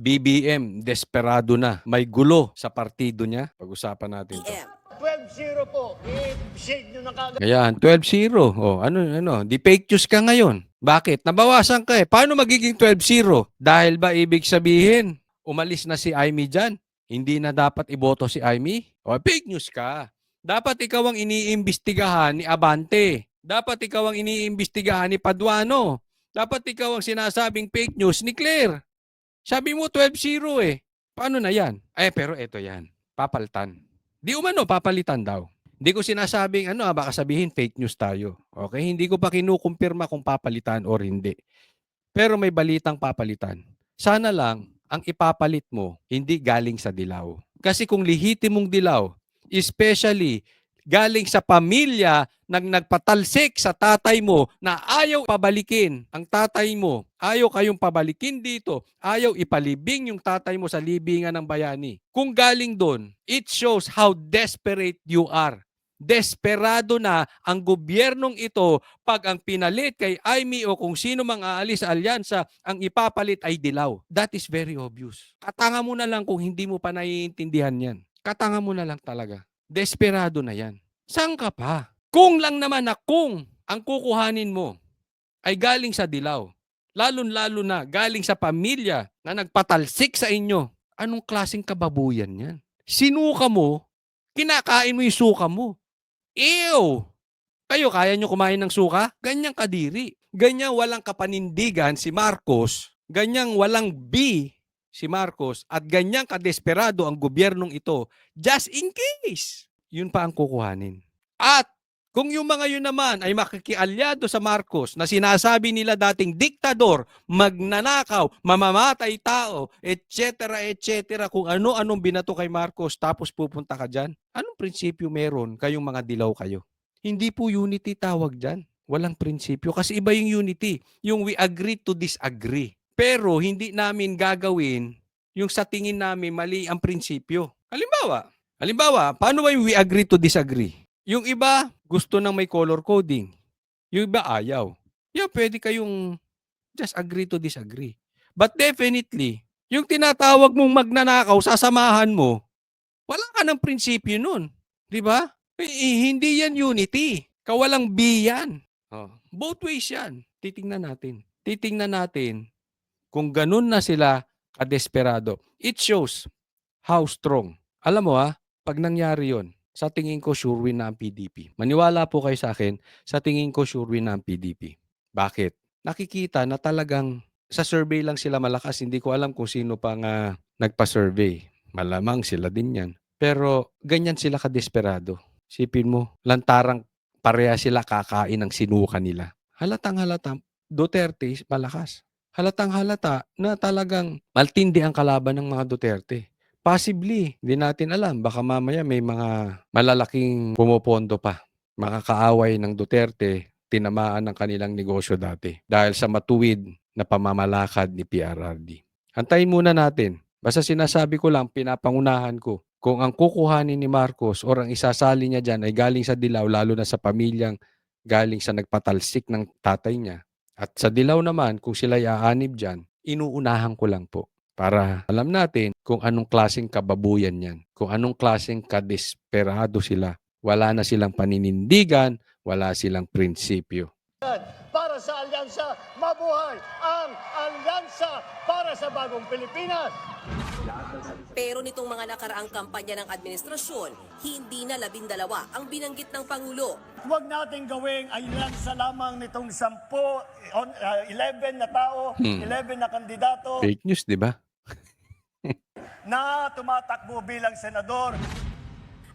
BBM, desperado na. May gulo sa partido niya. Pag-usapan natin to. 12-0 po. I-shade nyo na kagad. Ayan, 12-0. Oh, ano, di fake news ka ngayon. Bakit? Nabawasan ka eh. Paano magiging 12-0? Dahil ba ibig sabihin, umalis na si Amy dyan? Hindi na dapat iboto si Amy? O, fake news ka. Dapat ikaw ang iniimbestigahan ni Abante. Dapat ikaw ang iniimbestigahan ni Paduano. Dapat ikaw ang sinasabing fake news ni Claire. Sabi mo 12-0 eh. Paano na yan? Pero eto yan. Papalitan. Di umano, papalitan daw. Hindi ko sinasabing baka sabihin fake news tayo. Okay? Hindi ko pa kinukumpirma kung papalitan or hindi. Pero may balitang papalitan. Sana lang, ang ipapalit mo, hindi galing sa dilaw. Kasi kung lihitimong dilaw, especially galing sa pamilya nang nagpatalsik sa tatay mo na ayaw pabalikin ang tatay mo, ayaw kayong pabalikin dito, ayaw ipalibing yung tatay mo sa libingan ng bayani. Kung galing doon, it shows how desperate you are. Desperado na ang gobyernong ito pag ang pinalit kay Amy o kung sino mang aalis sa alyansa, ang ipapalit ay dilaw. That is very obvious. Katanga mo na lang kung hindi mo pa naiintindihan yan. Katanga mo na lang talaga. Desperado na yan. Saan ka pa? Kung lang naman na kung ang kukuhanin mo ay galing sa dilaw, lalo-lalo na galing sa pamilya na nagpatalsik sa inyo, anong klaseng kababuyan yan? Sinuka mo, kinakain mo yung suka mo. Ew! Kayo, kaya nyo kumain ng suka? Ganyang kadiri. Ganyang walang kapanindigan si Marcos. Ganyang walang B si Marcos. At ganyang kadesperado ang gobyernong ito. Just in case. Yun pa ang kukuhanin. At kung yung mga yun naman ay makikialyado sa Marcos na sinasabi nila dating diktador, magnanakaw, mamamatay tao, etc. kung ano-anong binato kay Marcos tapos pupunta ka dyan, anong prinsipyo meron kayong mga dilaw kayo? Hindi po unity tawag dyan. Walang prinsipyo. Kasi iba yung unity. Yung we agree to disagree. Pero hindi namin gagawin yung sa tingin namin mali ang prinsipyo. Halimbawa, paano ba yung we agree to disagree? Yung iba, gusto nang may color coding. Yung iba, ayaw. Pwede kayong just agree to disagree. But definitely, yung tinatawag mong magnanakaw, sasamahan mo, wala ka ng prinsipyo nun. Di ba? Hindi yan unity. Kawalang B yan. Both ways yan. Titingnan natin kung ganun na sila kadesperado. It shows how strong. Alam mo pag nangyari yon, sa tingin ko sure win na ang PDP. Maniwala po kayo sa akin, sa tingin ko sure win na ang PDP. Bakit? Nakikita na talagang sa survey lang sila malakas. Hindi ko alam kung sino pa nga nagpa-survey. Malamang sila din yan. Pero ganyan sila kadesperado. Sipin mo, lantarang pareha sila kakain ng sinuka nila. Halatang-halata, Duterte malakas. Halatang-halata na talagang maltindi ang kalaban ng mga Duterte. Possibly, hindi natin alam. Baka mamaya may mga malalaking pumopondo pa. Makakaaway ng Duterte, tinamaan ng kanilang negosyo dati. Dahil sa matuwid na pamamalakad ni PRRD. Antayin muna natin. Basta sinasabi ko lang, pinapangunahan ko. Kung ang kukuhanin ni Marcos or ang isasali niya dyan ay galing sa dilaw, lalo na sa pamilyang galing sa nagpatalsik ng tatay niya. At sa dilaw naman, kung sila'y aanib dyan, inuunahan ko lang po. Para alam natin kung anong klaseng kababuyan yan. Kung anong klaseng kadesperado sila. Wala na silang paninindigan, wala silang prinsipyo. Para sa alyansa, mabuhay ang alyansa para sa bagong Pilipinas. Pero nitong mga nakaraang kampanya ng administrasyon, hindi na 12 ang binanggit ng Pangulo. Huwag natin gawing alyansa lamang nitong 11 na tao, 11 na kandidato Fake news, di ba? na tumatakbo bilang senador.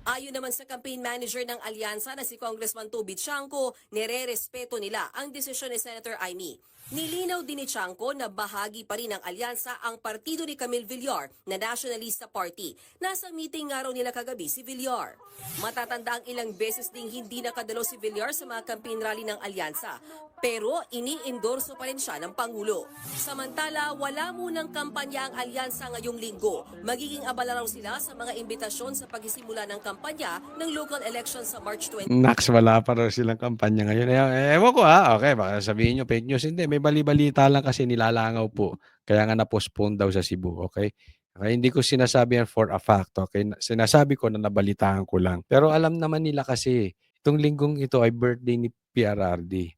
Ayon naman sa campaign manager ng alyansa na si Congressman Toby Chanco, nire-respeto nila ang desisyon ni Senator Amy. Nilinaw din ni Chanco na bahagi pa rin ng alyansa ang partido ni Camille Villar na Nationalista Party. Nasa meeting nga raw nila kagabi si Villar. Matatanda ang ilang beses ding hindi nakadalo si Villar sa mga campaign rally ng alyansa. Pero ini-endorso pa rin siya ng Pangulo. Samantala, wala munang kampanya ang alyansa ngayong linggo. Magiging abala raw sila sa mga imbitasyon sa pagsisimula ng kampanya ng local elections sa March 20. Nax, wala pa raw silang kampanya ngayon. Ewan ko Okay, baka sabihin nyo fake news. Hindi, may bali-balita lang kasi nilalangaw po. Kaya nga na-postpone daw sa Cebu, okay? Okay, hindi ko sinasabi yan for a fact, okay? Sinasabi ko na nabalitaan ko lang. Pero alam naman nila kasi, itong linggong ito ay birthday ni PRRD.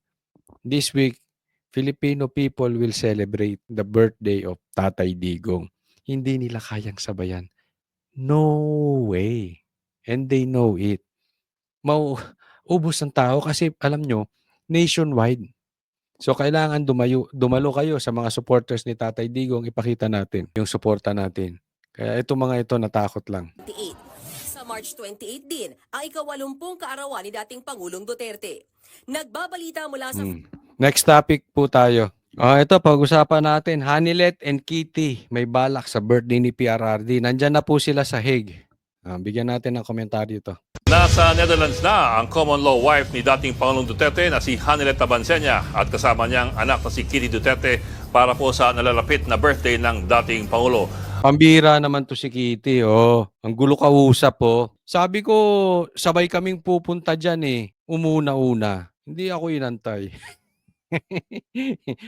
This week, Filipino people will celebrate the birthday of Tatay Digong. Hindi nila kayang sabayan. No way. And they know it. Mauubos ng tao kasi alam nyo, nationwide. So kailangan dumalo kayo sa mga supporters ni Tatay Digong, ipakita natin yung suporta natin. Kaya itong mga ito natakot lang. 28. Sa March 28 din, ang ika-80 kaarawan ni dating Pangulong Duterte. Nagbabalita mula sa Next topic po tayo. Ito, pag-usapan natin, Hanilet and Kitty may balak sa birthday ni PRRD. Nandyan na po sila sa Hague. Bigyan natin ng komentaryo ito. Nasa Netherlands na ang common law wife ni dating Pangulong Duterte na si Hanilet Tabansenya at kasama niyang anak na si Kitty Duterte para po sa nalalapit na birthday ng dating Pangulo. Pambira naman to si Kitty, Ang gulo kausap, Sabi ko, sabay kaming pupunta dyan, Umuna-una. Hindi ako inantay.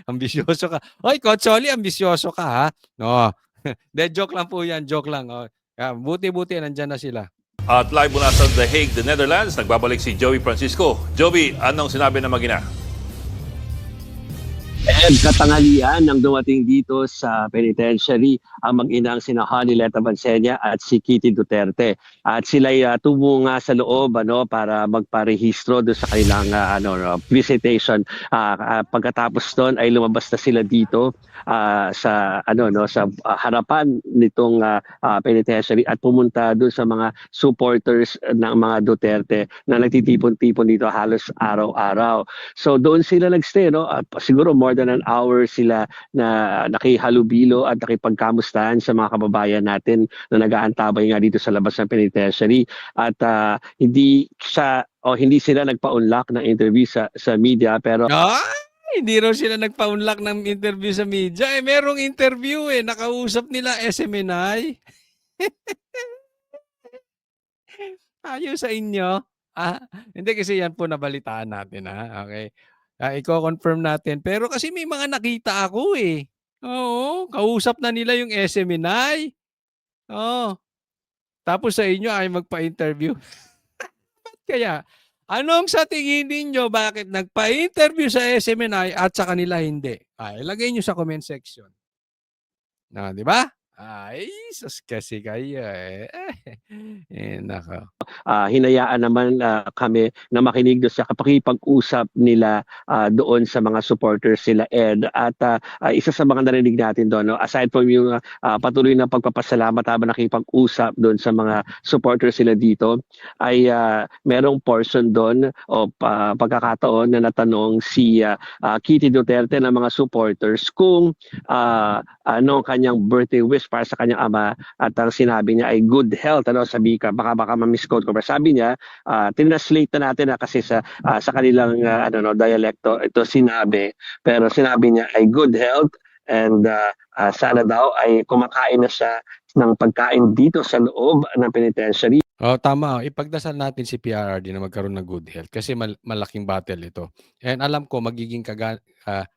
Ambisyoso ka. Hoy, Coach Oli, ambisyoso ka, ha? No. Joke lang po yan, joke lang. Buti-buti, nandyan na sila. At live mula sa The Hague, the Netherlands, nagbabalik si Joey Francisco. Joey, anong sinabi ng mag-ina? Katanghalian nang dumating dito sa penitentiary ang mag-inang sina Hanilet Tabansenya at si Kitty Duterte. At sila'y tumunga sa loob para magparehistro doon sa kanilang visitation. Pagkatapos doon ay lumabas na sila dito sa harapan nitong penitentiary at pumunta doon sa mga supporters ng mga Duterte na nagtitipon-tipon dito halos araw-araw. So doon sila nagstay, siguro more than an hour sila na nakihalubilo at nakipagkamustahan sa mga kababayan natin na nag-aantabay nga dito sa labas ng penitentiary. At hindi sila nagpa-unlock ng interview sa media, pero hindi raw sila nagpa-unlock ng interview sa media. Merong interview nakausap nila SMNI. Ayos sa inyo. Hindi kasi yan po nabalitaan natin, okay. Iko-confirm natin. Pero kasi may mga nakita ako, Oo, kausap na nila yung SMNI. Tapos sa inyo ay magpa-interview. Kaya, anong sa tingin ninyo bakit nagpa-interview sa SMNI at sa kanila hindi? Ilagay nyo sa comment section. Di ba? Ay, sus kasi kayo nako. Hinayaan naman kami na makinig doon sa pakipag-usap nila doon sa mga supporters sila Ed. At isa sa mga narinig natin doon, aside from yung patuloy na pagpapasalamat habang nakipag-usap doon sa mga supporters sila dito, ay merong portion doon o pagkakataon na natanong si Kitty Duterte ng mga supporters kung ano kanyang birthday wish para sa kanyang ama, at ang sinabi niya ay good health. Sabi ka, baka ma-misquote ko, pero sabi niya, tinranslate na natin kasi sa kanilang dialekto ito sinabi, pero sinabi niya ay good health and sana daw ay kumakain na siya ng pagkain dito sa loob ng penitentiary. Tama. Ipagdasal natin si PRRD na magkaroon ng good health kasi malaking battle ito. And alam ko magiging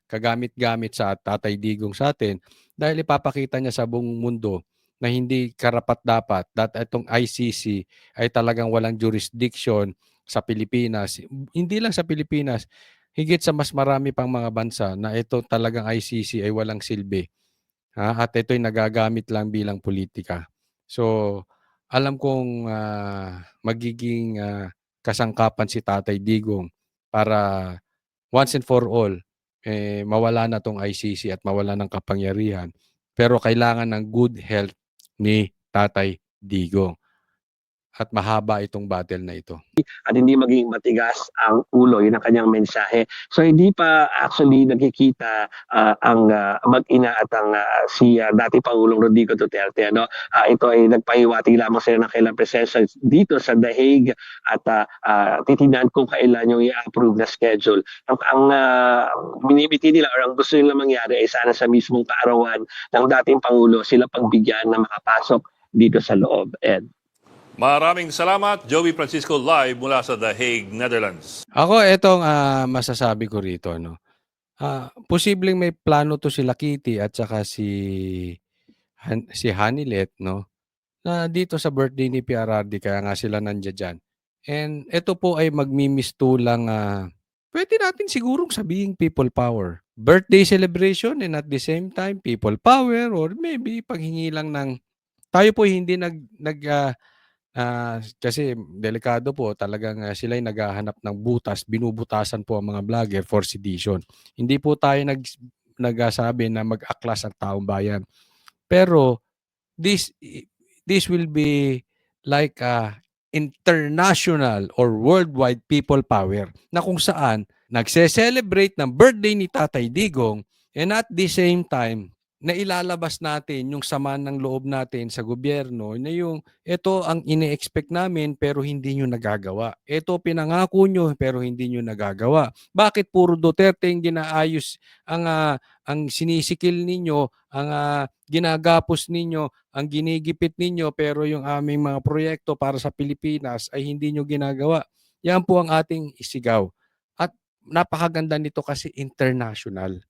kagamit-gamit sa Tatay Digong sa atin dahil ipapakita niya sa buong mundo na hindi karapat-dapat itong ICC ay talagang walang jurisdiction sa Pilipinas. Hindi lang sa Pilipinas, higit sa mas marami pang mga bansa na ito talagang ICC ay walang silbi. At ito'y nagagamit lang bilang politika. So, alam kong magiging kasangkapan si Tatay Digong para once and for all, mawala na tong ICC at mawala ng kapangyarihan. Pero kailangan ng good health ni Tatay Digong. At mahaba itong battle na ito. At hindi maging matigas ang ulo, yun ang kanyang mensahe. So hindi pa actually nakikita ang mag-ina at ang si dati Pangulong Rodrigo Duterte. Ito ay nagpahiwati lamang sila ng kailang presensya dito sa The Hague at titignan kung kailan yung i-approve na schedule. Ang binibiti nila or ang gusto nila mangyari ay sana sa mismong kaarawan ng dating Pangulo sila pagbigyan na makapasok dito sa loob. Ed. Maraming salamat, Joey Francisco, live mula sa The Hague, Netherlands. Ako, itong masasabi ko rito, Posibleng may plano 'to sila Kitty at saka si Hanilet 'no, na dito sa birthday ni PRRD kaya nga sila nandiya diyan. And ito po ay magmimistulang, puwede natin sigurong sabihing people power. Birthday celebration and at the same time people power or maybe paghingi lang ng tayo po hindi kasi delikado po talagang, sila'y naghahanap ng butas, binubutasan po ang mga vlogger for sedition. Hindi po tayo nagsasabi na mag-aklas ang taong bayan. Pero this this will be like a international or worldwide people power na kung saan nagse-celebrate ng birthday ni Tatay Digong and at the same time na ilalabas natin yung sama ng loob natin sa gobyerno na yung ito ang ine-expect namin pero hindi nyo nagagawa. Ito pinangako nyo pero hindi nyo nagagawa. Bakit puro Duterte yung ginaayos ang sinisikil ninyo, ang ginagapos ninyo, ang ginigipit ninyo pero yung aming mga proyekto para sa Pilipinas ay hindi nyo ginagawa. Yan po ang ating isigaw. At napakaganda nito kasi international.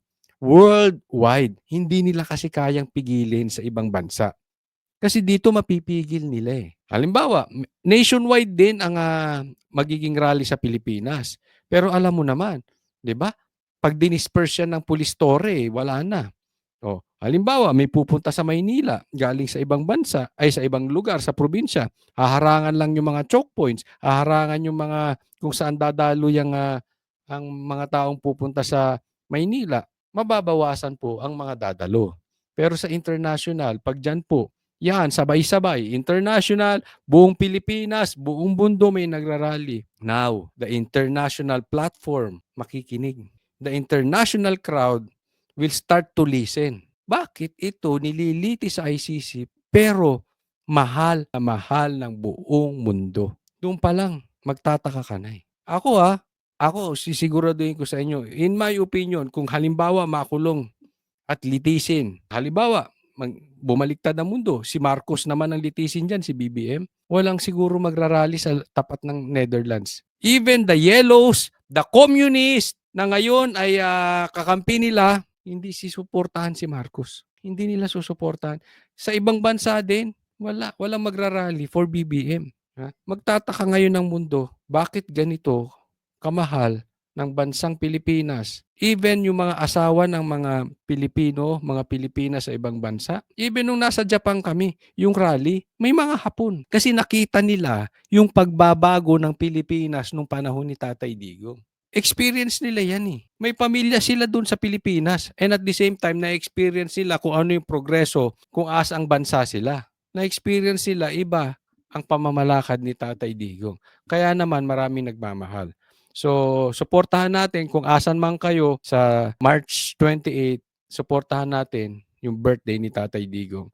Worldwide. Hindi nila kasi kayang pigilin sa ibang bansa. Kasi dito mapipigil nila eh. Halimbawa, nationwide din ang magiging rally sa Pilipinas. Pero alam mo naman, 'di ba? Pag dinisperse yan ng police torre, wala na. Halimbawa, may pupunta sa Maynila galing sa ibang bansa, ay sa ibang lugar sa probinsya. Haharangan lang yung mga choke points, haharangan yung mga kung saan dadalo ang mga taong pupunta sa Maynila, mababawasan po ang mga dadalo. Pero sa international, pag dyan po, yan, sabay-sabay, international, buong Pilipinas, buong mundo may nagrarally. Now, the international platform, makikinig. The international crowd will start to listen. Bakit ito nililiti sa ICC pero mahal na mahal ng buong mundo? Doon pa lang, magtataka ka na eh. Ako sisiguraduhin ko sa inyo, in my opinion, kung halimbawa makulong at litisin, halimbawa, bumaliktad ang mundo, si Marcos naman ang litisin dyan, si BBM, walang siguro magrarally sa tapat ng Netherlands. Even the yellows, the communists na ngayon ay kakampi nila, hindi susuportahan si Marcos. Hindi nila susuportahan. Sa ibang bansa din, walang magrarally for BBM. Magtataka ngayon ng mundo, bakit ganito kamahal ng bansang Pilipinas? Even yung mga asawa ng mga Pilipino, mga Pilipinas sa ibang bansa, even nung nasa Japan kami, yung rally, may mga Hapon. Kasi nakita nila yung pagbabago ng Pilipinas nung panahon ni Tatay Digong. Experience nila yan eh. May pamilya sila dun sa Pilipinas and at the same time na-experience nila kung ano yung progreso, kung asang bansa sila. Na-experience nila iba ang pamamalakad ni Tatay Digong. Kaya naman maraming nagmamahal. So, suportahan natin kung asan man kayo sa March 28, suportahan natin yung birthday ni Tatay Digong.